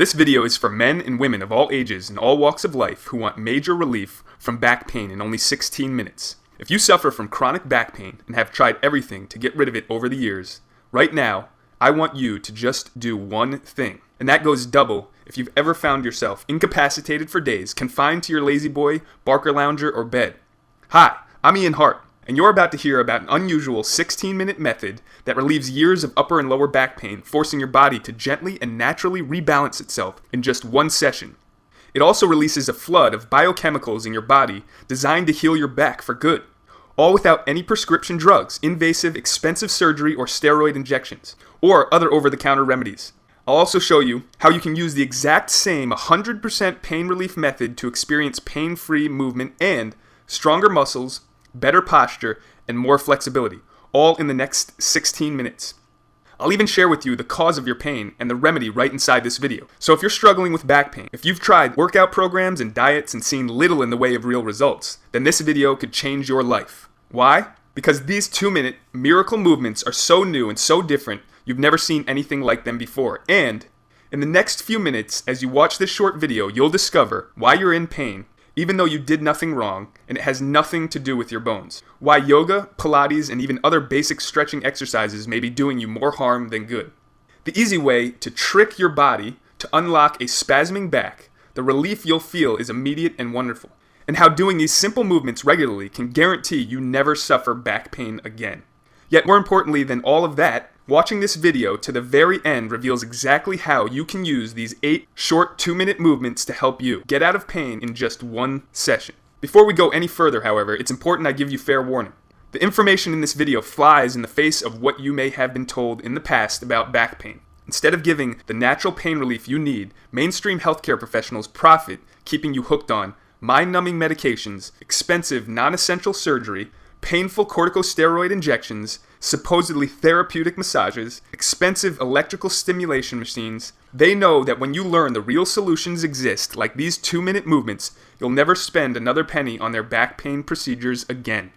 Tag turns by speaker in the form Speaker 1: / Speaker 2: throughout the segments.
Speaker 1: This video is for men and women of all ages and all walks of life who want major relief from back pain in only 16 minutes. If you suffer from chronic back pain and have tried everything to get rid of it over the years, right now, I want you to just do one thing. And that goes double if you've ever found yourself incapacitated for days, confined to your lazy boy, Barker lounger, or bed. Hi, I'm Ian Hart, and you're about to hear about an unusual 16-minute method that relieves years of upper and lower back pain, forcing your body to gently and naturally rebalance itself in just one session. It also releases a flood of biochemicals in your body designed to heal your back for good, all without any prescription drugs, invasive, expensive surgery, or steroid injections, or other over-the-counter remedies. I'll also show you how you can use the exact same 100% pain relief method to experience pain-free movement and stronger muscles, better posture, and more flexibility, all in the next 16 minutes. I'll even share with you the cause of your pain and the remedy right inside this video. So if you're struggling with back pain, if you've tried workout programs and diets and seen little in the way of real results, then this video could change your life. Why? Because these 2-minute miracle movements are so new and so different, you've never seen anything like them before. And in the next few minutes, as you watch this short video, you'll discover why you're in pain, even though you did nothing wrong, and it has nothing to do with your bones. Why yoga, Pilates, and even other basic stretching exercises may be doing you more harm than good. The easy way to trick your body to unlock a spasming back, the relief you'll feel is immediate and wonderful. And how doing these simple movements regularly can guarantee you never suffer back pain again. Yet more importantly than all of that, watching this video to the very end reveals exactly how you can use these 8 short 2-minute movements to help you get out of pain in just one session. Before we go any further, however, it's important I give you fair warning. The information in this video flies in the face of what you may have been told in the past about back pain. Instead of giving the natural pain relief you need, mainstream healthcare professionals profit keeping you hooked on mind-numbing medications, expensive non-essential surgery, painful corticosteroid injections, supposedly therapeutic massages, expensive electrical stimulation machines. They know that when you learn the real solutions exist, like these 2-minute movements, you'll never spend another penny on their back pain procedures again.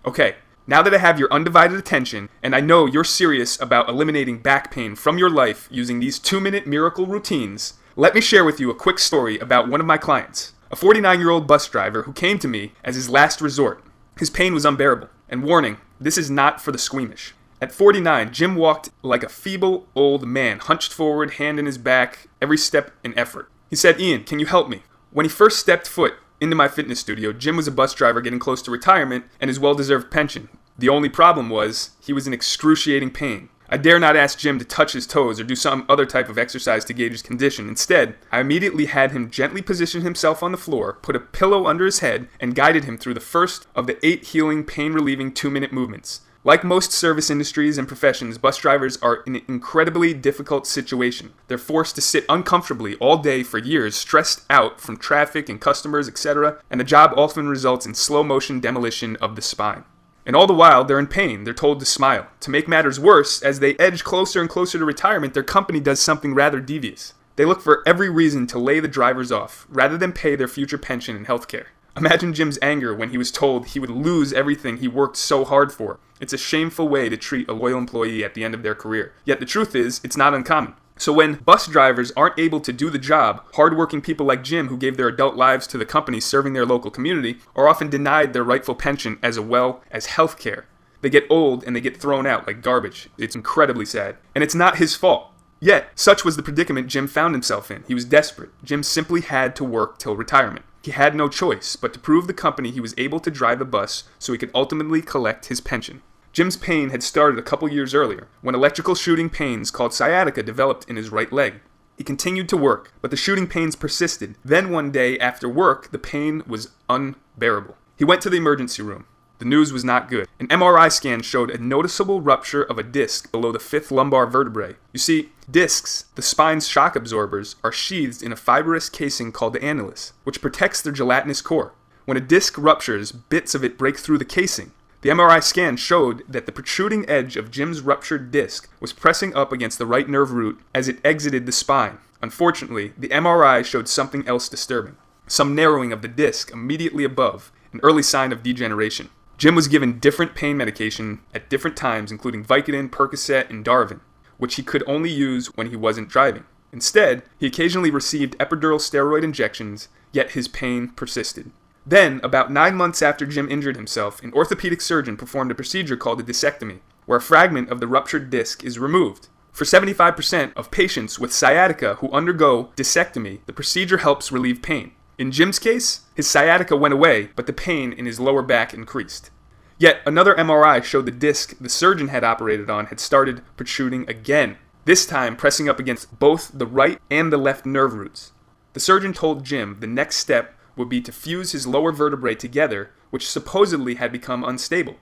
Speaker 1: Okay, now that I have your undivided attention, and I know you're serious about eliminating back pain from your life using these 2-minute miracle routines, let me share with you a quick story about one of my clients, a 49-year-old bus driver who came to me as his last resort. His pain was unbearable. And warning, this is not for the squeamish. At 49, Jim walked like a feeble old man, hunched forward, hand in his back, every step an effort. He said, "Ian, can you help me?" When he first stepped foot into my fitness studio, Jim was a bus driver getting close to retirement and his well-deserved pension. The only problem was, he was in excruciating pain. I dare not ask Jim to touch his toes or do some other type of exercise to gauge his condition. Instead, I immediately had him gently position himself on the floor, put a pillow under his head, and guided him through the first of the 8 healing, pain-relieving 2-minute movements. Like most service industries and professions, bus drivers are in an incredibly difficult situation. They're forced to sit uncomfortably all day for years, stressed out from traffic and customers, etc., and the job often results in slow-motion demolition of the spine. And all the while, they're in pain. They're told to smile. To make matters worse, as they edge closer and closer to retirement, their company does something rather devious. They look for every reason to lay the drivers off, rather than pay their future pension and health care. Imagine Jim's anger when he was told he would lose everything he worked so hard for. It's a shameful way to treat a loyal employee at the end of their career. Yet the truth is, it's not uncommon. So when bus drivers aren't able to do the job, hardworking people like Jim, who gave their adult lives to the company serving their local community, are often denied their rightful pension as well as health care. They get old and they get thrown out like garbage. It's incredibly sad. And it's not his fault. Yet, such was the predicament Jim found himself in. He was desperate. Jim simply had to work till retirement. He had no choice but to prove the company he was able to drive a bus so he could ultimately collect his pension. Jim's pain had started a couple years earlier, when electrical shooting pains called sciatica developed in his right leg. He continued to work, but the shooting pains persisted. Then one day after work, the pain was unbearable. He went to the emergency room. The news was not good. An MRI scan showed a noticeable rupture of a disc below the 5th lumbar vertebrae. You see, discs, the spine's shock absorbers, are sheathed in a fibrous casing called the annulus, which protects their gelatinous core. When a disc ruptures, bits of it break through the casing. The MRI scan showed that the protruding edge of Jim's ruptured disc was pressing up against the right nerve root as it exited the spine. Unfortunately, the MRI showed something else disturbing. Some narrowing of the disc immediately above, an early sign of degeneration. Jim was given different pain medication at different times, including Vicodin, Percocet, and Darvin, which he could only use when he wasn't driving. Instead, he occasionally received epidural steroid injections, yet his pain persisted. Then, about 9 months after Jim injured himself, an orthopedic surgeon performed a procedure called a discectomy, where a fragment of the ruptured disc is removed. For 75% of patients with sciatica who undergo discectomy, the procedure helps relieve pain. In Jim's case, his sciatica went away, but the pain in his lower back increased. Yet another MRI showed the disc the surgeon had operated on had started protruding again, this time pressing up against both the right and the left nerve roots. The surgeon told Jim the next step would be to fuse his lower vertebrae together, which supposedly had become unstable.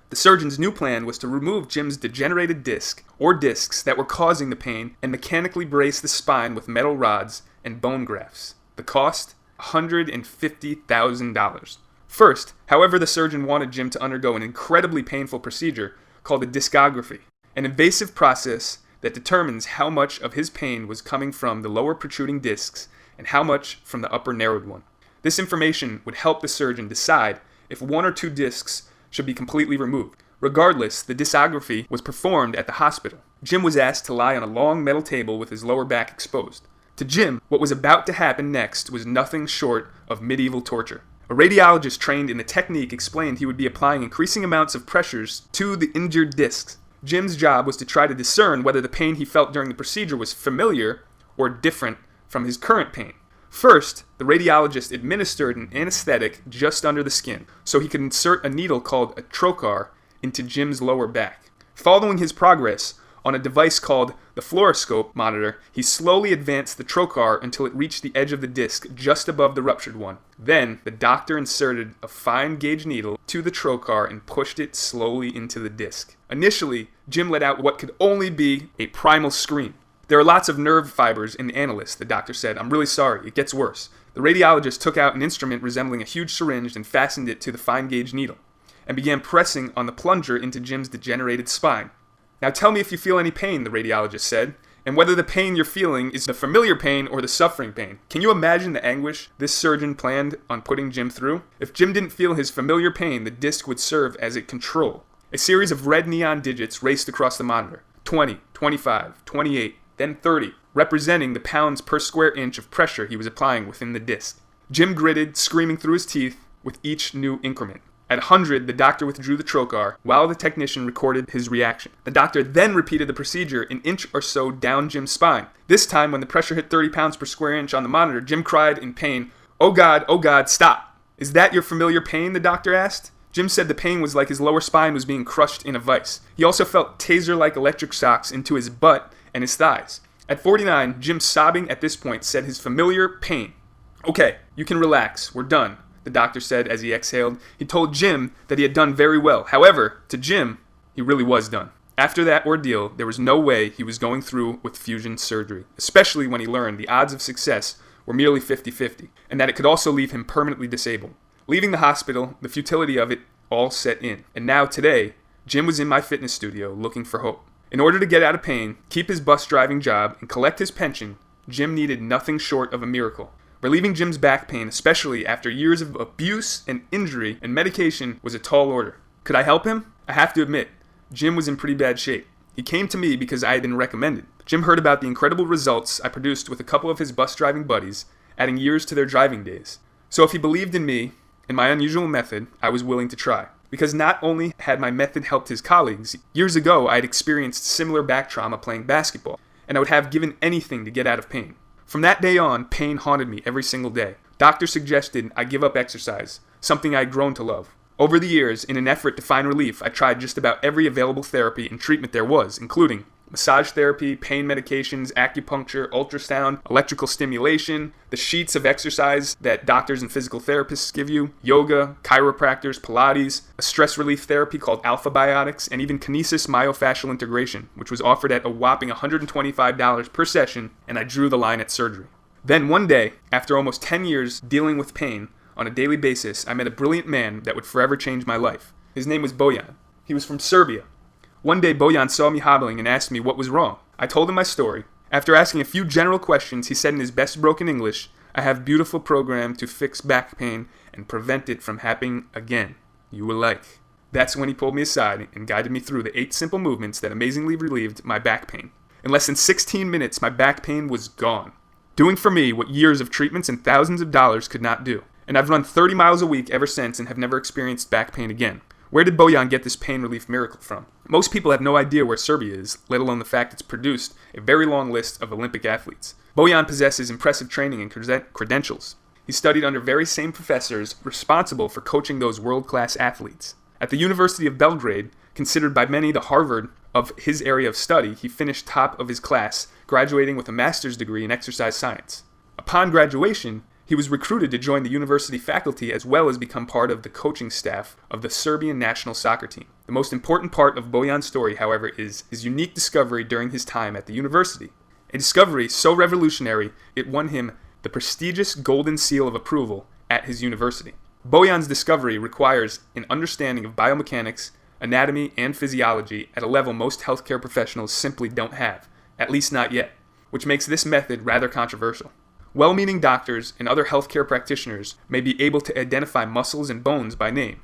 Speaker 1: The surgeon's new plan was to remove Jim's degenerated disc, or discs that were causing the pain, and mechanically brace the spine with metal rods and bone grafts. The cost? $150,000. First, however, the surgeon wanted Jim to undergo an incredibly painful procedure called a discography, an invasive process that determines how much of his pain was coming from the lower protruding discs and how much from the upper narrowed one. This information would help the surgeon decide if 1 or 2 discs should be completely removed. Regardless, the discography was performed at the hospital. Jim was asked to lie on a long metal table with his lower back exposed. To Jim, what was about to happen next was nothing short of medieval torture. A radiologist trained in the technique explained he would be applying increasing amounts of pressures to the injured discs. Jim's job was to try to discern whether the pain he felt during the procedure was familiar or different from his current pain. First, the radiologist administered an anesthetic just under the skin, so he could insert a needle called a trocar into Jim's lower back. Following his progress on a device called the fluoroscope monitor, he slowly advanced the trocar until it reached the edge of the disc just above the ruptured one. Then, the doctor inserted a fine gauge needle to the trocar and pushed it slowly into the disc. Initially, Jim let out what could only be a primal scream. "There are lots of nerve fibers in the annulus," the doctor said. "I'm really sorry. It gets worse." The radiologist took out an instrument resembling a huge syringe and fastened it to the fine gauge needle, and began pressing on the plunger into Jim's degenerated spine. "Now tell me if you feel any pain," the radiologist said, "and whether the pain you're feeling is the familiar pain or the suffering pain." Can you imagine the anguish this surgeon planned on putting Jim through? If Jim didn't feel his familiar pain, the disc would serve as a control. A series of red neon digits raced across the monitor. 20, 25, 28, then 30, representing the pounds per square inch of pressure he was applying within the disc. Jim gritted, screaming through his teeth with each new increment. At 100, the doctor withdrew the trocar, while the technician recorded his reaction. The doctor then repeated the procedure an inch or so down Jim's spine. This time, when the pressure hit 30 pounds per square inch on the monitor, Jim cried in pain, oh God, stop." "Is that your familiar pain?" the doctor asked. Jim said the pain was like his lower spine was being crushed in a vice. He also felt taser-like electric shocks into his butt and his thighs. At 49, Jim, sobbing at this point, said his familiar pain. "Okay, you can relax. We're done," the doctor said as he exhaled. He told Jim that he had done very well. However, to Jim, he really was done. After that ordeal, there was no way he was going through with fusion surgery, especially when he learned the odds of success were merely 50-50, and that it could also leave him permanently disabled. Leaving the hospital, the futility of it all set in. And now, today, Jim was in my fitness studio looking for hope. In order to get out of pain, keep his bus driving job, and collect his pension, Jim needed nothing short of a miracle. Relieving Jim's back pain, especially after years of abuse and injury and medication, was a tall order. Could I help him? I have to admit, Jim was in pretty bad shape. He came to me because I had been recommended. Jim heard about the incredible results I produced with a couple of his bus driving buddies, adding years to their driving days. So if he believed in me and my unusual method, I was willing to try. Because not only had my method helped his colleagues, years ago I had experienced similar back trauma playing basketball, and I would have given anything to get out of pain. From that day on, pain haunted me every single day. Doctors suggested I give up exercise, something I had grown to love. Over the years, in an effort to find relief, I tried just about every available therapy and treatment there was, including massage therapy, pain medications, acupuncture, ultrasound, electrical stimulation, the sheets of exercise that doctors and physical therapists give you, yoga, chiropractors, Pilates, a stress relief therapy called Alpha Biotics, and even kinesis myofascial integration, which was offered at a whopping $125 per session, and I drew the line at surgery. Then one day, after almost 10 years dealing with pain on a daily basis, I met a brilliant man that would forever change my life. His name was Bojan. He was from Serbia. One day, Bojan saw me hobbling and asked me what was wrong. I told him my story. After asking a few general questions, he said in his best broken English, "I have a beautiful program to fix back pain and prevent it from happening again. You will like." That's when he pulled me aside and guided me through the 8 simple movements that amazingly relieved my back pain. In less than 16 minutes, my back pain was gone, doing for me what years of treatments and thousands of dollars could not do. And I've run 30 miles a week ever since and have never experienced back pain again. Where did Bojan get this pain relief miracle from? Most people have no idea where Serbia is, let alone the fact it's produced a very long list of Olympic athletes. Bojan possesses impressive training and credentials. He studied under very same professors responsible for coaching those world-class athletes. At the University of Belgrade, considered by many the Harvard of his area of study, he finished top of his class, graduating with a master's degree in exercise science. Upon graduation, he was recruited to join the university faculty as well as become part of the coaching staff of the Serbian national soccer team. The most important part of Bojan's story, however, is his unique discovery during his time at the university. A discovery so revolutionary, it won him the prestigious Golden Seal of Approval at his university. Bojan's discovery requires an understanding of biomechanics, anatomy, and physiology at a level most healthcare professionals simply don't have, at least not yet, which makes this method rather controversial. Well-meaning doctors and other healthcare practitioners may be able to identify muscles and bones by name.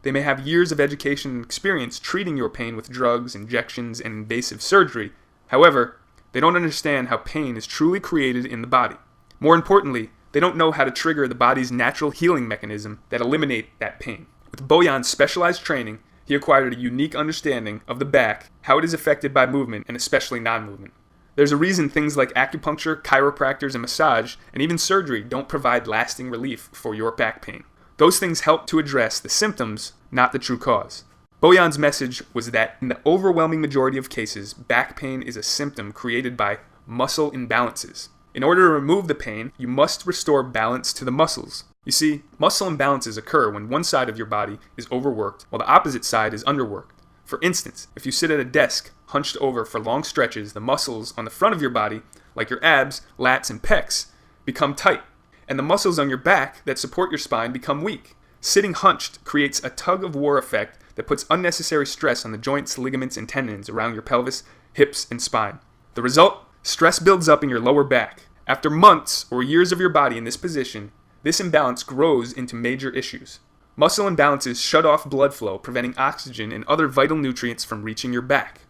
Speaker 1: They may have years of education and experience treating your pain with drugs, injections, and invasive surgery. However, they don't understand how pain is truly created in the body. More importantly, they don't know how to trigger the body's natural healing mechanism that eliminate that pain. With Bojan's specialized training, he acquired a unique understanding of the back, how it is affected by movement, and especially non-movement. There's a reason things like acupuncture, chiropractors, and massage, and even surgery don't provide lasting relief for your back pain. Those things help to address the symptoms, not the true cause. Bojan's message was that in the overwhelming majority of cases, back pain is a symptom created by muscle imbalances. In order to remove the pain, you must restore balance to the muscles. You see, muscle imbalances occur when one side of your body is overworked while the opposite side is underworked. For instance, if you sit at a desk hunched over for long stretches, the muscles on the front of your body, like your abs, lats, and pecs, become tight, and the muscles on your back that support your spine become weak. Sitting hunched creates a tug-of-war effect that puts unnecessary stress on the joints, ligaments, and tendons around your pelvis, hips, and spine. The result? Stress builds up in your lower back. After months or years of your body in this position, this imbalance grows into major issues. Muscle imbalances shut off blood flow, preventing oxygen and other vital nutrients from reaching your back,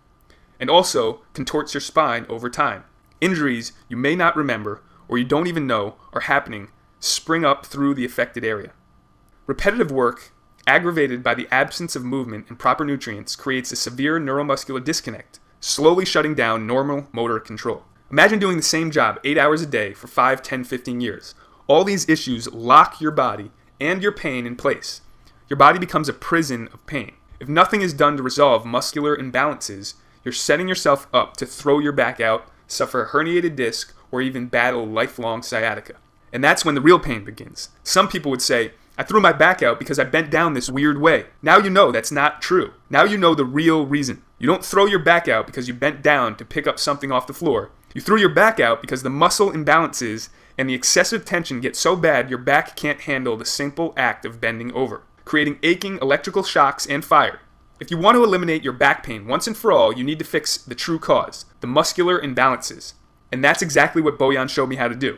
Speaker 1: and also contorts your spine over time. Injuries you may not remember or you don't even know are happening spring up through the affected area. Repetitive work, aggravated by the absence of movement and proper nutrients, creates a severe neuromuscular disconnect, slowly shutting down normal motor control. Imagine doing the same job 8 hours a day for 5, 10, 15 years. All these issues lock your body and your pain in place. Your body becomes a prison of pain. If nothing is done to resolve muscular imbalances, you're setting yourself up to throw your back out, suffer a herniated disc, or even battle lifelong sciatica. And that's when the real pain begins. Some people would say, I threw my back out because I bent down this weird way. Now you know that's not true. Now you know the real reason. You don't throw your back out because you bent down to pick up something off the floor. You threw your back out because the muscle imbalances and the excessive tension get so bad your back can't handle the simple act of bending over, creating aching electrical shocks and fire. If you want to eliminate your back pain once and for all, you need to fix the true cause, the muscular imbalances. And that's exactly what Bojan showed me how to do.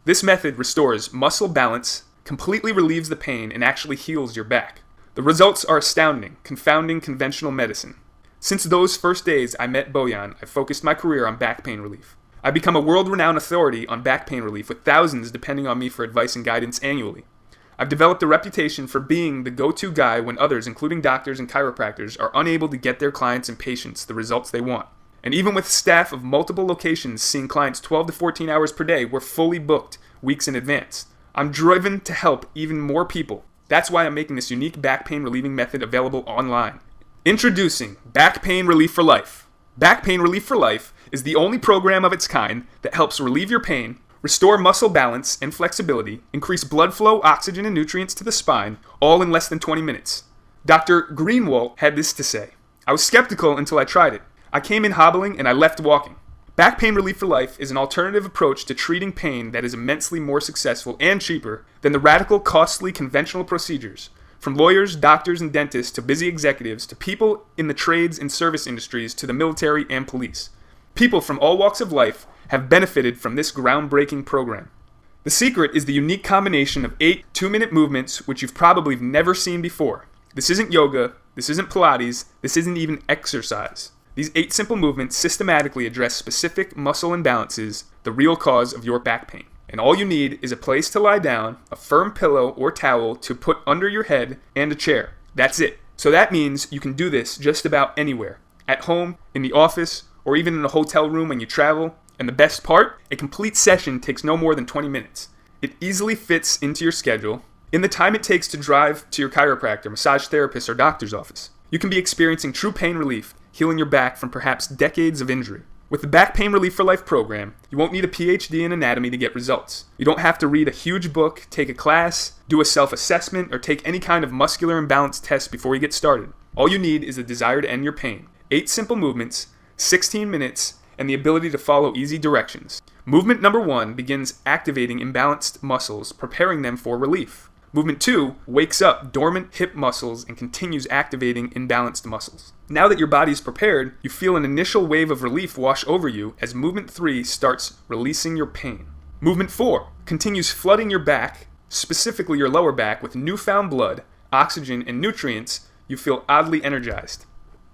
Speaker 1: This method restores muscle balance, completely relieves the pain, and actually heals your back. The results are astounding, confounding conventional medicine. Since those first days I met Bojan, I focused my career on back pain relief. I've become a world-renowned authority on back pain relief, with thousands depending on me for advice and guidance annually. I've developed a reputation for being the go-to guy when others, including doctors and chiropractors, are unable to get their clients and patients the results they want. And even with staff of multiple locations seeing clients 12 to 14 hours per day, we're fully booked weeks in advance. I'm driven to help even more people. That's why I'm making this unique back pain relieving method available online. Introducing Back Pain Relief for Life. Back Pain Relief for Life is the only program of its kind that helps relieve your pain, restore muscle balance and flexibility, increase blood flow, oxygen, and nutrients to the spine, all in less than 20 minutes. Dr. Greenwald had this to say. I was skeptical until I tried it. I came in hobbling and I left walking. Back Pain Relief for Life is an alternative approach to treating pain that is immensely more successful and cheaper than the radical, costly, conventional procedures. From lawyers, doctors, and dentists to busy executives to people in the trades and service industries to the military and police. People from all walks of life have benefited from this groundbreaking program. The secret is the unique combination of 8 2-minute movements which you've probably never seen before. This isn't yoga, this isn't Pilates, this isn't even exercise. These 8 simple movements systematically address specific muscle imbalances, the real cause of your back pain. And all you need is a place to lie down, a firm pillow or towel to put under your head, and a chair. That's it. So that means you can do this just about anywhere. At home, in the office, or even in a hotel room when you travel. And the best part? A complete session takes no more than 20 minutes. It easily fits into your schedule in the time it takes to drive to your chiropractor, massage therapist, or doctor's office. You can be experiencing true pain relief, healing your back from perhaps decades of injury. With the Back Pain Relief for Life program, you won't need a PhD in anatomy to get results. You don't have to read a huge book, take a class, do a self-assessment, or take any kind of muscular imbalance test before you get started. All you need is a desire to end your pain. 8 simple movements, 16 minutes, and the ability to follow easy directions. Movement number 1 begins activating imbalanced muscles, preparing them for relief. Movement 2 wakes up dormant hip muscles and continues activating imbalanced muscles. Now that your body is prepared, you feel an initial wave of relief wash over you as movement 3 starts releasing your pain. Movement 4 continues flooding your back, specifically your lower back, with newfound blood, oxygen, and nutrients. You feel oddly energized.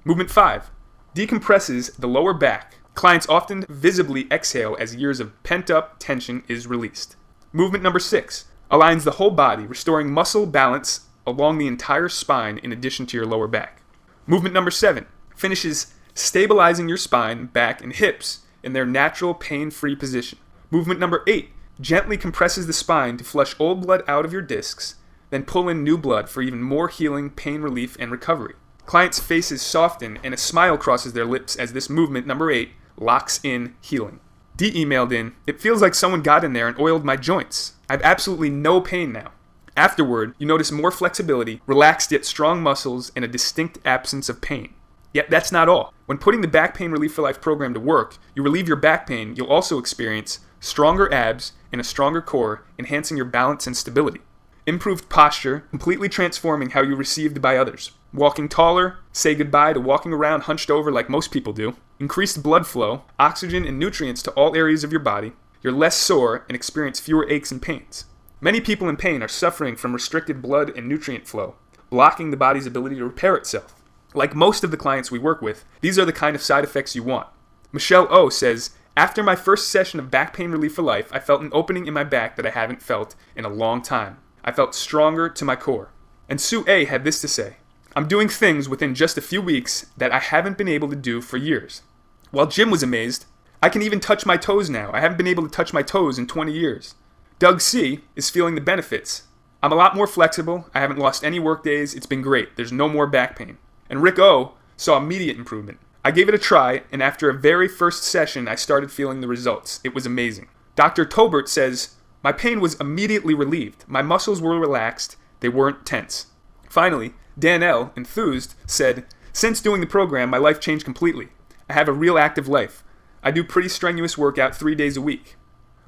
Speaker 1: Movement 5 decompresses the lower back. Clients often visibly exhale as years of pent-up tension is released. Movement number 6 aligns the whole body, restoring muscle balance along the entire spine in addition to your lower back. Movement number 7 finishes stabilizing your spine, back, and hips in their natural pain-free position. Movement number 8 gently compresses the spine to flush old blood out of your discs, then pull in new blood for even more healing, pain relief, and recovery. Clients' faces soften and a smile crosses their lips as this movement number 8 locks in healing. D emailed in, "It feels like someone got in there and oiled my joints. I have absolutely no pain now." Afterward, you notice more flexibility, relaxed yet strong muscles, and a distinct absence of pain. Yet that's not all. When putting the Back Pain Relief for Life program to work, you relieve your back pain, you'll also experience stronger abs and a stronger core, enhancing your balance and stability. Improved posture, completely transforming how you're received by others. Walking taller, say goodbye to walking around hunched over like most people do. Increased blood flow, oxygen and nutrients to all areas of your body. You're less sore and experience fewer aches and pains. Many people in pain are suffering from restricted blood and nutrient flow, blocking the body's ability to repair itself. Like most of the clients we work with, these are the kind of side effects you want. Michelle O says, "After my first session of Back Pain Relief for Life, I felt an opening in my back that I haven't felt in a long time. I felt stronger to my core." And Sue A had this to say, "I'm doing things within just a few weeks that I haven't been able to do for years." While Jim was amazed, "I can even touch my toes now. I haven't been able to touch my toes in 20 years. Doug C is feeling the benefits. "I'm a lot more flexible. I haven't lost any work days. It's been great. There's no more back pain." And Rick O saw immediate improvement. "I gave it a try, and after a very first session, I started feeling the results. It was amazing." Dr. Tobert says, "My pain was immediately relieved. My muscles were relaxed. They weren't tense." Finally, Dan L, enthused, said, "Since doing the program, my life changed completely. I have a real active life. I do pretty strenuous workout 3 days a week."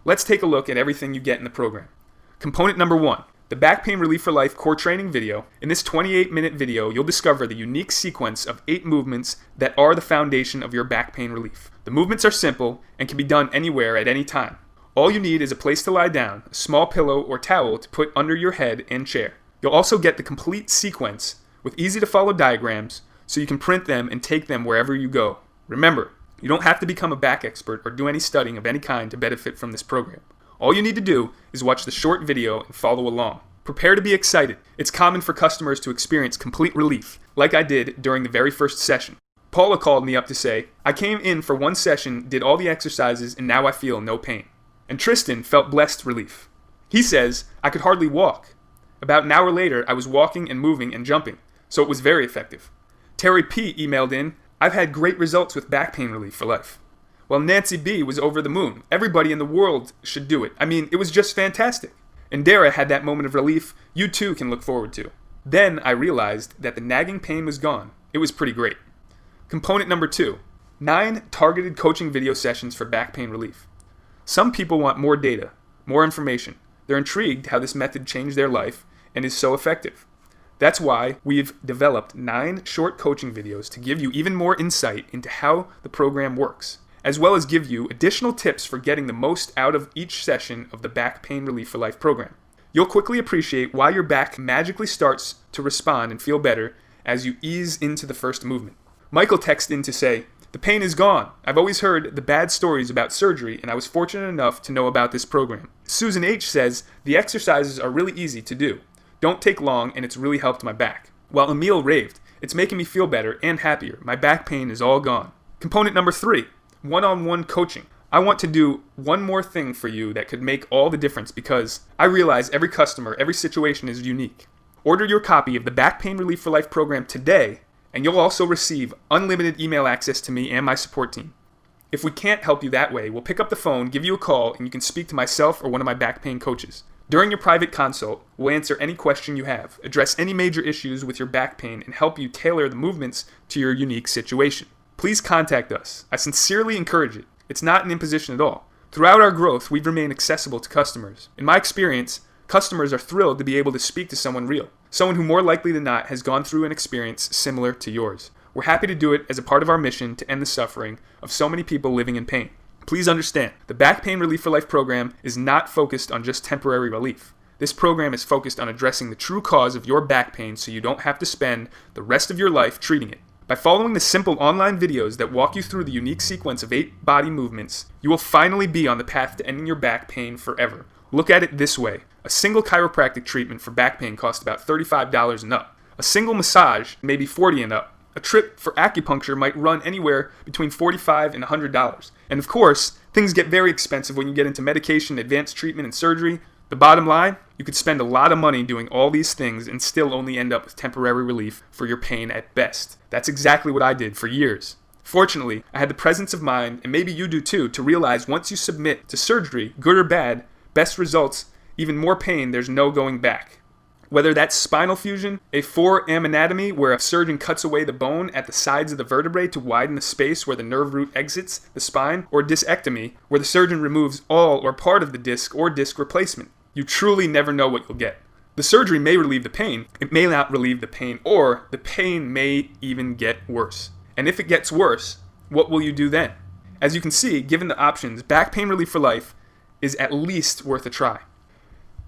Speaker 1: Let's take a look at everything you get in the program. Component number 1, the Back Pain Relief for Life core training video. In this 28-minute video, you'll discover the unique sequence of 8 movements that are the foundation of your back pain relief. The movements are simple and can be done anywhere at any time. All you need is a place to lie down, a small pillow or towel to put under your head and chair. You'll also get the complete sequence with easy-to-follow diagrams so you can print them and take them wherever you go. Remember, you don't have to become a back expert or do any studying of any kind to benefit from this program. All you need to do is watch the short video and follow along. Prepare to be excited. It's common for customers to experience complete relief, like I did during the very first session. Paula called me up to say, "I came in for one session, did all the exercises, and now I feel no pain." And Tristan felt blessed relief. He says, "I could hardly walk. About an hour later, I was walking and moving and jumping, so it was very effective." Terry P emailed in, "I've had great results with Back Pain Relief for Life." While Nancy B was over the moon. "Everybody in the world should do it. I mean, it was just fantastic." And Dara had that moment of relief you too can look forward to. Then I realized that the nagging pain was gone. It was pretty great. Component number 2, 9 targeted coaching video sessions for back pain relief. Some people want more data, more information. They're intrigued how this method changed their life and is so effective. That's why we've developed 9 short coaching videos to give you even more insight into how the program works, as well as give you additional tips for getting the most out of each session of the Back Pain Relief for Life program. You'll quickly appreciate why your back magically starts to respond and feel better as you ease into the first movement. Michael texted in to say, The pain is gone. I've always heard the bad stories about surgery, and I was fortunate enough to know about this program. Susan H. says, the exercises are really easy to do. Don't take long, and it's really helped my back. While Emil raved, it's making me feel better and happier. My back pain is all gone. Component number 3, one-on-one coaching. I want to do one more thing for you that could make all the difference because I realize every customer, every situation is unique. Order your copy of the Back Pain Relief for Life program today, and you'll also receive unlimited email access to me and my support team. If we can't help you that way, we'll pick up the phone, give you a call, and you can speak to myself or one of my back pain coaches. During your private consult, we'll answer any question you have, address any major issues with your back pain, and help you tailor the movements to your unique situation. Please contact us. I sincerely encourage it. It's not an imposition at all. Throughout our growth, we've remained accessible to customers. In my experience, customers are thrilled to be able to speak to someone real, someone who more likely than not has gone through an experience similar to yours. We're happy to do it as a part of our mission to end the suffering of so many people living in pain. Please understand, the Back Pain Relief for Life program is not focused on just temporary relief. This program is focused on addressing the true cause of your back pain so you don't have to spend the rest of your life treating it. By following the simple online videos that walk you through the unique sequence of 8 body movements, you will finally be on the path to ending your back pain forever. Look at it this way. A single chiropractic treatment for back pain costs about $35 and up. A single massage, maybe $40 and up. A trip for acupuncture might run anywhere between $45 and $100. And of course, things get very expensive when you get into medication, advanced treatment, and surgery. The bottom line, you could spend a lot of money doing all these things and still only end up with temporary relief for your pain at best. That's exactly what I did for years. Fortunately, I had the presence of mind, and maybe you do too, to realize once you submit to surgery, good or bad, best results, even more pain, there's no going back. Whether that's spinal fusion, a forearm anatomy where a surgeon cuts away the bone at the sides of the vertebrae to widen the space where the nerve root exits the spine, or discectomy, where the surgeon removes all or part of the disc or disc replacement. You truly never know what you'll get. The surgery may relieve the pain, it may not relieve the pain, or the pain may even get worse. And if it gets worse, what will you do then? As you can see, given the options, Back Pain Relief for Life is at least worth a try.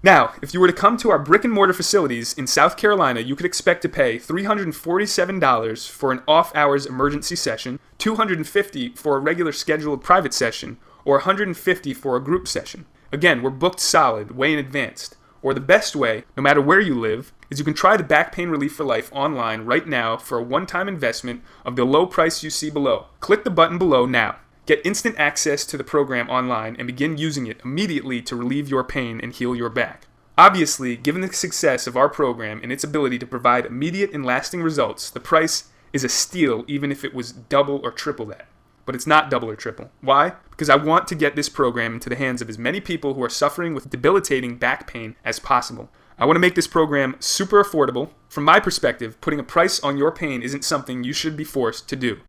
Speaker 1: Now, if you were to come to our brick and mortar facilities in South Carolina, you could expect to pay $347 for an off-hours emergency session, $250 for a regular scheduled private session, or $150 for a group session. Again, we're booked solid, way in advance. Or the best way, no matter where you live, is you can try the Back Pain Relief for Life online right now for a one-time investment of the low price you see below. Click the button below now. Get instant access to the program online and begin using it immediately to relieve your pain and heal your back. Obviously, given the success of our program and its ability to provide immediate and lasting results, the price is a steal even if it was double or triple that. But it's not double or triple. Why? Because I want to get this program into the hands of as many people who are suffering with debilitating back pain as possible. I want to make this program super affordable. From my perspective, putting a price on your pain isn't something you should be forced to do.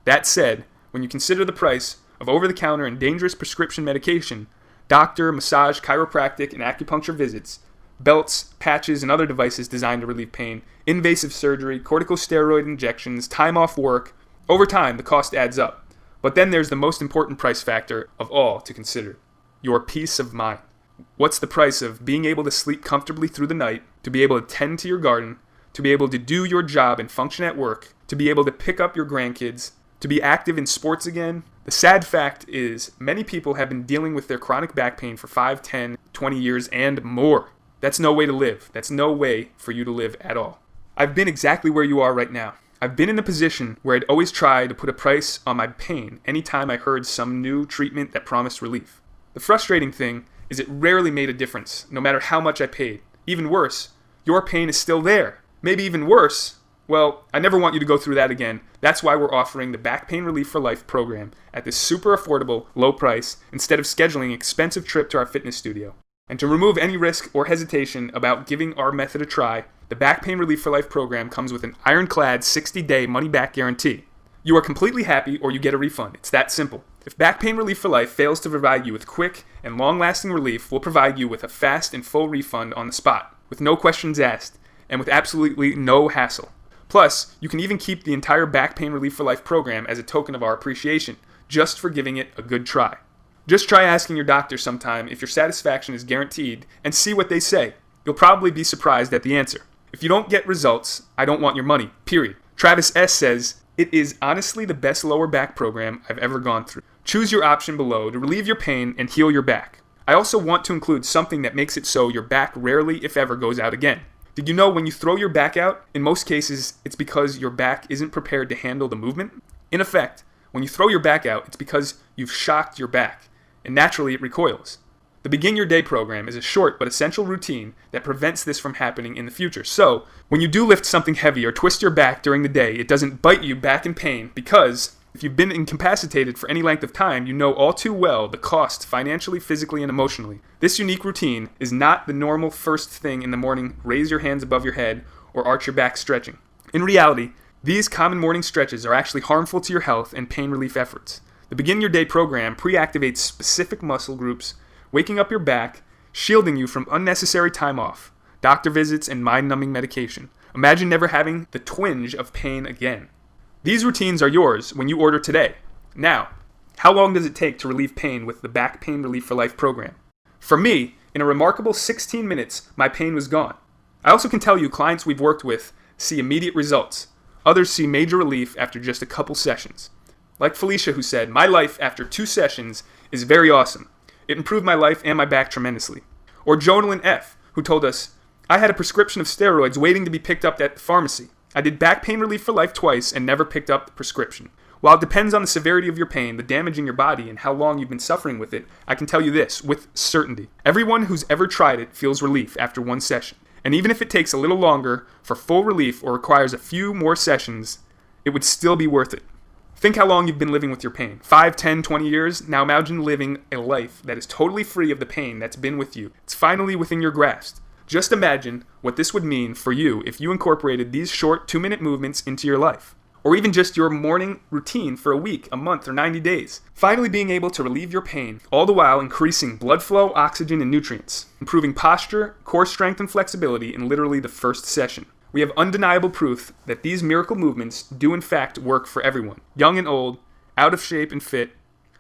Speaker 1: That said, when you consider the price of over-the-counter and dangerous prescription medication, doctor, massage, chiropractic, and acupuncture visits, belts, patches, and other devices designed to relieve pain, invasive surgery, corticosteroid injections, time off work, over time the cost adds up. But then there's the most important price factor of all to consider: your peace of mind. What's the price of being able to sleep comfortably through the night, to be able to tend to your garden, to be able to do your job and function at work, to be able to pick up your grandkids, to be active in sports again? The sad fact is, many people have been dealing with their chronic back pain for 5, 10, 20 years and more. That's no way to live. That's no way for you to live at all. I've been exactly where you are right now. I've been in a position where I'd always try to put a price on my pain anytime I heard some new treatment that promised relief. The frustrating thing is it rarely made a difference, no matter how much I paid. Even worse, your pain is still there. Maybe even worse, well, I never want you to go through that again. That's why we're offering the Back Pain Relief for Life program at this super affordable, low price, instead of scheduling an expensive trip to our fitness studio. And to remove any risk or hesitation about giving our method a try, the Back Pain Relief for Life program comes with an ironclad 60-day money-back guarantee. You are completely happy or you get a refund. It's that simple. If Back Pain Relief for Life fails to provide you with quick and long-lasting relief, we'll provide you with a fast and full refund on the spot, with no questions asked, and with absolutely no hassle. Plus, you can even keep the entire Back Pain Relief for Life program as a token of our appreciation, just for giving it a good try. Just try asking your doctor sometime if your satisfaction is guaranteed and see what they say. You'll probably be surprised at the answer. If you don't get results, I don't want your money, period. Travis S. says, It is honestly the best lower back program I've ever gone through. Choose your option below to relieve your pain and heal your back. I also want to include something that makes it so your back rarely, if ever, goes out again. Did you know when you throw your back out, in most cases, it's because your back isn't prepared to handle the movement? In effect, when you throw your back out, it's because you've shocked your back, and naturally it recoils. The Begin Your Day program is a short but essential routine that prevents this from happening in the future. So, when you do lift something heavy or twist your back during the day, it doesn't bite you back in pain because if you've been incapacitated for any length of time, you know all too well the cost financially, physically, and emotionally. This unique routine is not the normal first thing in the morning, raise your hands above your head, or arch your back stretching. In reality, these common morning stretches are actually harmful to your health and pain relief efforts. The Begin Your Day program pre-activates specific muscle groups, waking up your back, shielding you from unnecessary time off, doctor visits, and mind-numbing medication. Imagine never having the twinge of pain again. These routines are yours when you order today. Now, how long does it take to relieve pain with the Back Pain Relief for Life program? For me, in a remarkable 16 minutes, my pain was gone. I also can tell you clients we've worked with see immediate results. Others see major relief after just a couple sessions. Like Felicia, who said, "My life after 2 sessions is very awesome. It improved my life and my back tremendously." Or Jonalyn F., who told us, "I had a prescription of steroids waiting to be picked up at the pharmacy. I did Back Pain Relief for Life twice and never picked up the prescription. While it depends on the severity of your pain, the damage in your body, and how long you've been suffering with it, I can tell you this with certainty. Everyone who's ever tried it feels relief after 1 session. And even if it takes a little longer for full relief or requires a few more sessions, it would still be worth it." Think how long you've been living with your pain. 5, 10, 20 years? Now imagine living a life that is totally free of the pain that's been with you. It's finally within your grasp. Just imagine what this would mean for you if you incorporated these short 2-minute movements into your life. Or even just your morning routine for a week, a month, or 90 days. Finally being able to relieve your pain, all the while increasing blood flow, oxygen, and nutrients. Improving posture, core strength, and flexibility in literally the first session. We have undeniable proof that these miracle movements do in fact work for everyone. Young and old, out of shape and fit.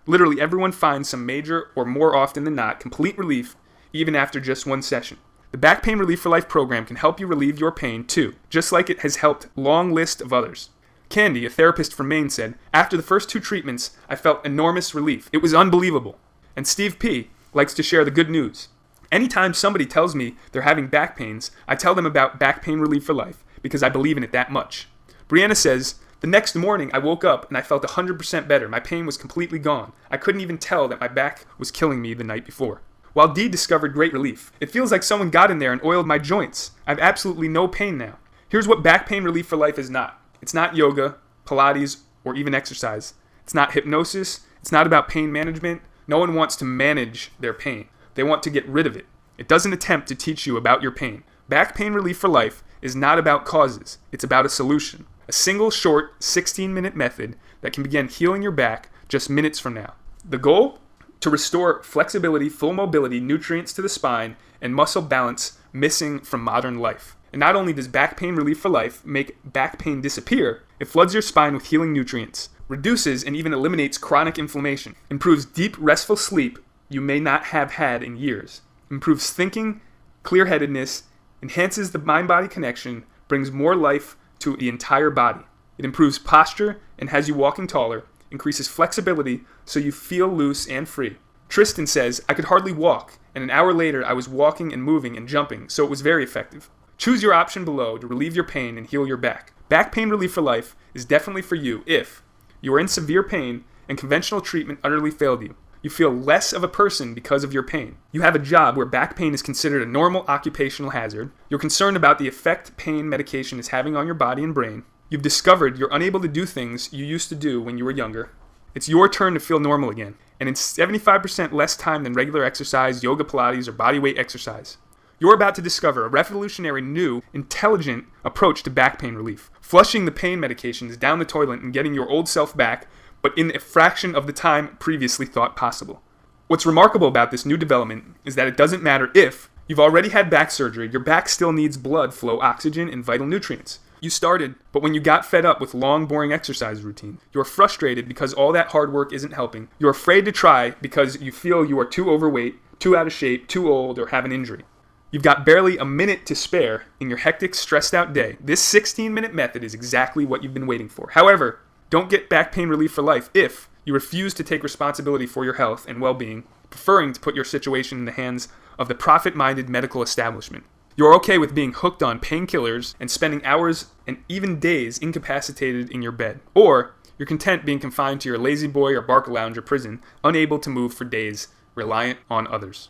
Speaker 1: Literally everyone finds some major, or more often than not, complete relief even after just 1 session. The Back Pain Relief for Life program can help you relieve your pain too, just like it has helped a long list of others. Candy, a therapist from Maine, said, "After the first 2 treatments, I felt enormous relief. It was unbelievable." And Steve P. likes to share the good news. Anytime somebody tells me they're having back pains, I tell them about Back Pain Relief for Life because I believe in it that much. Brianna says, "The next morning I woke up and I felt 100% better. My pain was completely gone. I couldn't even tell that my back was killing me the night before." While Dee discovered great relief. "It feels like someone got in there and oiled my joints. I have absolutely no pain now." Here's what Back Pain Relief for Life is not. It's not yoga, Pilates, or even exercise. It's not hypnosis. It's not about pain management. No one wants to manage their pain. They want to get rid of it. It doesn't attempt to teach you about your pain. Back Pain Relief for Life is not about causes. It's about a solution. A single short 16-minute method that can begin healing your back just minutes from now. The goal? To restore flexibility, full mobility, nutrients to the spine, and muscle balance missing from modern life. And not only does Back Pain Relief for Life make back pain disappear, it floods your spine with healing nutrients, reduces and even eliminates chronic inflammation, improves deep, restful sleep you may not have had in years, improves thinking, clear-headedness, enhances the mind-body connection, brings more life to the entire body. It improves posture and has you walking taller, increases flexibility so you feel loose and free. Tristan says, "I could hardly walk, and an hour later I was walking and moving and jumping, so it was very effective." Choose your option below to relieve your pain and heal your back. Back Pain Relief for Life is definitely for you if you are in severe pain and conventional treatment utterly failed you. You feel less of a person because of your pain. You have a job where back pain is considered a normal occupational hazard. You're concerned about the effect pain medication is having on your body and brain. You've discovered you're unable to do things you used to do when you were younger. It's your turn to feel normal again, and in 75% less time than regular exercise, yoga, Pilates, or bodyweight exercise. You're about to discover a revolutionary, new, intelligent approach to back pain relief. Flushing the pain medications down the toilet and getting your old self back, but in a fraction of the time previously thought possible. What's remarkable about this new development is that it doesn't matter if you've already had back surgery, your back still needs blood flow, oxygen, and vital nutrients. You started, but when you got fed up with long, boring exercise routine, you're frustrated because all that hard work isn't helping. You're afraid to try because you feel you are too overweight, too out of shape, too old, or have an injury. You've got barely a minute to spare in your hectic, stressed out day. This 16-minute method is exactly what you've been waiting for. However, don't get back pain relief for life if you refuse to take responsibility for your health and well-being, preferring to put your situation in the hands of the profit-minded medical establishment. You're okay with being hooked on painkillers and spending hours and even days incapacitated in your bed. Or you're content being confined to your lazy boy or bark lounge or prison, unable to move for days, reliant on others.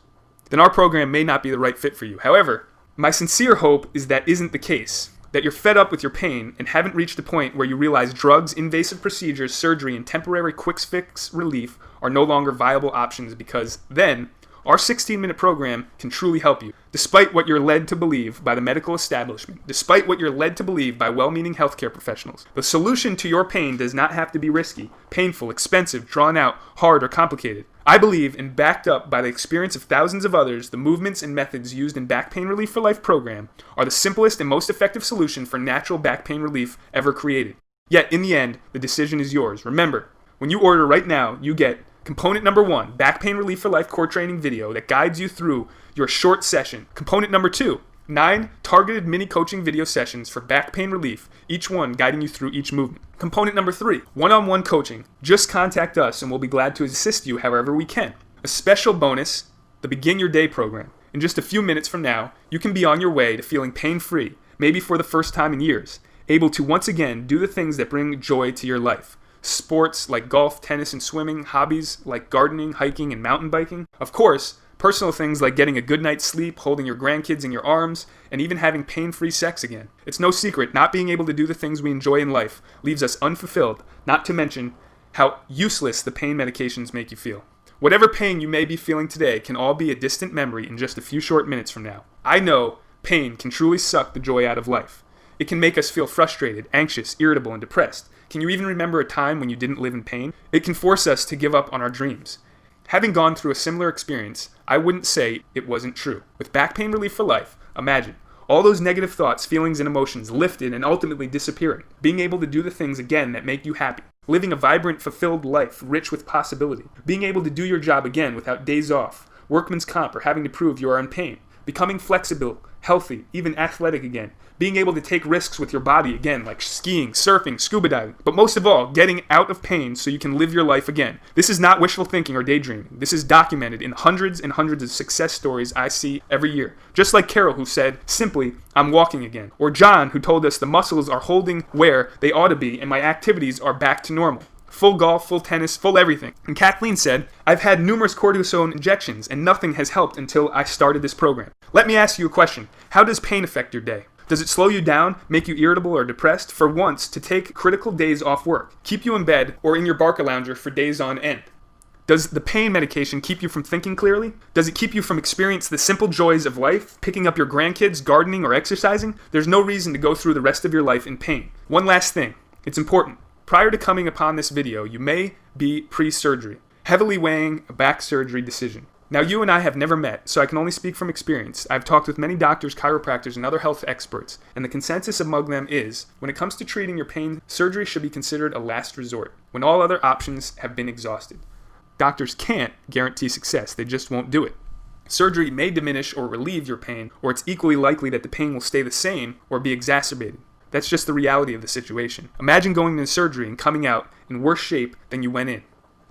Speaker 1: Then our program may not be the right fit for you. However, my sincere hope is that isn't the case, that you're fed up with your pain and haven't reached the point where you realize drugs, invasive procedures, surgery, and temporary quick fix relief are no longer viable options, because then our 16-minute program can truly help you, despite what you're led to believe by the medical establishment, despite what you're led to believe by well-meaning healthcare professionals. The solution to your pain does not have to be risky, painful, expensive, drawn out, hard, or complicated. I believe, and backed up by the experience of thousands of others, the movements and methods used in Back Pain Relief for Life program are the simplest and most effective solution for natural back pain relief ever created. Yet, in the end, the decision is yours. Remember, when you order right now, you get component number 1, Back Pain Relief for Life core training video that guides you through your short session. Component number 2, 9 targeted mini coaching video sessions for back pain relief, each one guiding you through each movement. Component number 3, one-on-one coaching. Just contact us and we'll be glad to assist you however we can. A special bonus, the Begin Your Day program. In just a few minutes from now, you can be on your way to feeling pain-free, maybe for the first time in years, able to once again do the things that bring joy to your life. Sports like golf, tennis, and swimming, hobbies like gardening, hiking, and mountain biking. Of course, personal things like getting a good night's sleep, holding your grandkids in your arms, and even having pain-free sex again. It's no secret, not being able to do the things we enjoy in life leaves us unfulfilled, not to mention how useless the pain medications make you feel. Whatever pain you may be feeling today can all be a distant memory in just a few short minutes from now. I know pain can truly suck the joy out of life. It can make us feel frustrated, anxious, irritable, and depressed. Can you even remember a time when you didn't live in pain? It can force us to give up on our dreams. Having gone through a similar experience, I wouldn't say it wasn't true. With Back Pain Relief for Life, imagine all those negative thoughts, feelings, and emotions lifted and ultimately disappearing. Being able to do the things again that make you happy. Living a vibrant, fulfilled life, rich with possibility. Being able to do your job again without days off, workman's comp, or having to prove you are in pain. Becoming flexible, healthy, even athletic again. Being able to take risks with your body again, like skiing, surfing, scuba diving. But most of all, getting out of pain so you can live your life again. This is not wishful thinking or daydreaming. This is documented in hundreds and hundreds of success stories I see every year. Just like Carol, who said, simply, I'm walking again. Or John, who told us the muscles are holding where they ought to be and my activities are back to normal. Full golf, full tennis, full everything. And Kathleen said, I've had numerous cortisone injections and nothing has helped until I started this program. Let me ask you a question. How does pain affect your day? Does it slow you down, make you irritable or depressed? For once, to take critical days off work, keep you in bed or in your barca lounger for days on end? Does the pain medication keep you from thinking clearly? Does it keep you from experiencing the simple joys of life, picking up your grandkids, gardening, or exercising? There's no reason to go through the rest of your life in pain. One last thing. It's important. Prior to coming upon this video, you may be pre-surgery, heavily weighing a back surgery decision. Now, you and I have never met, so I can only speak from experience. I've talked with many doctors, chiropractors, and other health experts, and the consensus among them is, when it comes to treating your pain, surgery should be considered a last resort, when all other options have been exhausted. Doctors can't guarantee success, they just won't do it. Surgery may diminish or relieve your pain, or it's equally likely that the pain will stay the same or be exacerbated. That's just the reality of the situation. Imagine going into surgery and coming out in worse shape than you went in.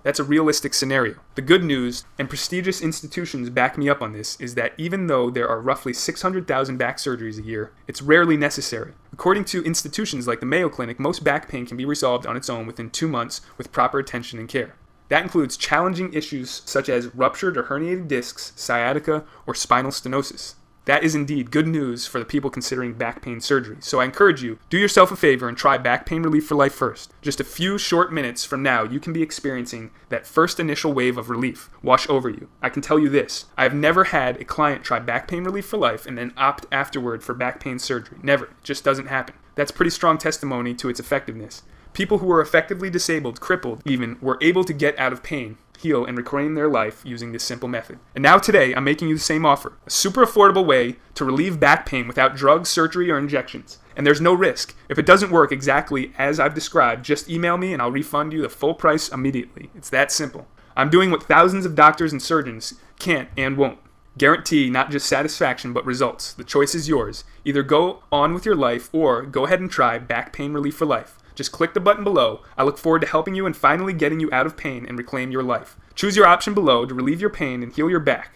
Speaker 1: That's a realistic scenario. The good news, and prestigious institutions back me up on this, is that even though there are roughly 600,000 back surgeries a year, it's rarely necessary. According to institutions like the Mayo Clinic, most back pain can be resolved on its own within 2 months with proper attention and care. That includes challenging issues such as ruptured or herniated discs, sciatica, or spinal stenosis. That is indeed good news for the people considering back pain surgery. So I encourage you, do yourself a favor and try Back Pain Relief for Life first. Just a few short minutes from now, you can be experiencing that first initial wave of relief wash over you. I can tell you this, I have never had a client try Back Pain Relief for Life and then opt afterward for back pain surgery. Never. It just doesn't happen. That's pretty strong testimony to its effectiveness. People who were effectively disabled, crippled even, were able to get out of pain, heal, and reclaim their life using this simple method. And now today, I'm making you the same offer. A super affordable way to relieve back pain without drugs, surgery, or injections. And there's no risk. If it doesn't work exactly as I've described, just email me and I'll refund you the full price immediately. It's that simple. I'm doing what thousands of doctors and surgeons can't and won't. Guarantee not just satisfaction but results. The choice is yours. Either go on with your life or go ahead and try back pain relief for life. Just click the button below. I look forward to helping you and finally getting you out of pain and reclaim your life. Choose your option below to relieve your pain and heal your back.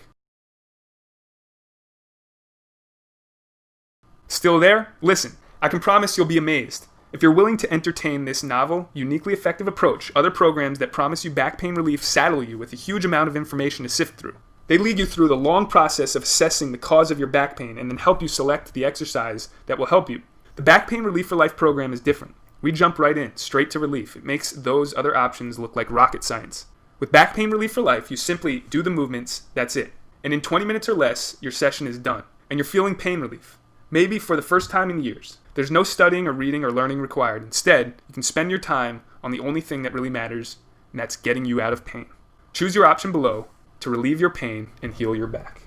Speaker 1: Still there? Listen, I can promise you'll be amazed. If you're willing to entertain this novel, uniquely effective approach, other programs that promise you back pain relief saddle you with a huge amount of information to sift through. They lead you through the long process of assessing the cause of your back pain and then help you select the exercise that will help you. The Back Pain Relief for Life program is different. We jump right in, straight to relief. It makes those other options look like rocket science. With Back Pain Relief for Life, you simply do the movements, that's it. And in 20 minutes or less, your session is done. And you're feeling pain relief. Maybe for the first time in years. There's no studying or reading or learning required. Instead, you can spend your time on the only thing that really matters, and that's getting you out of pain. Choose your option below to relieve your pain and heal your back.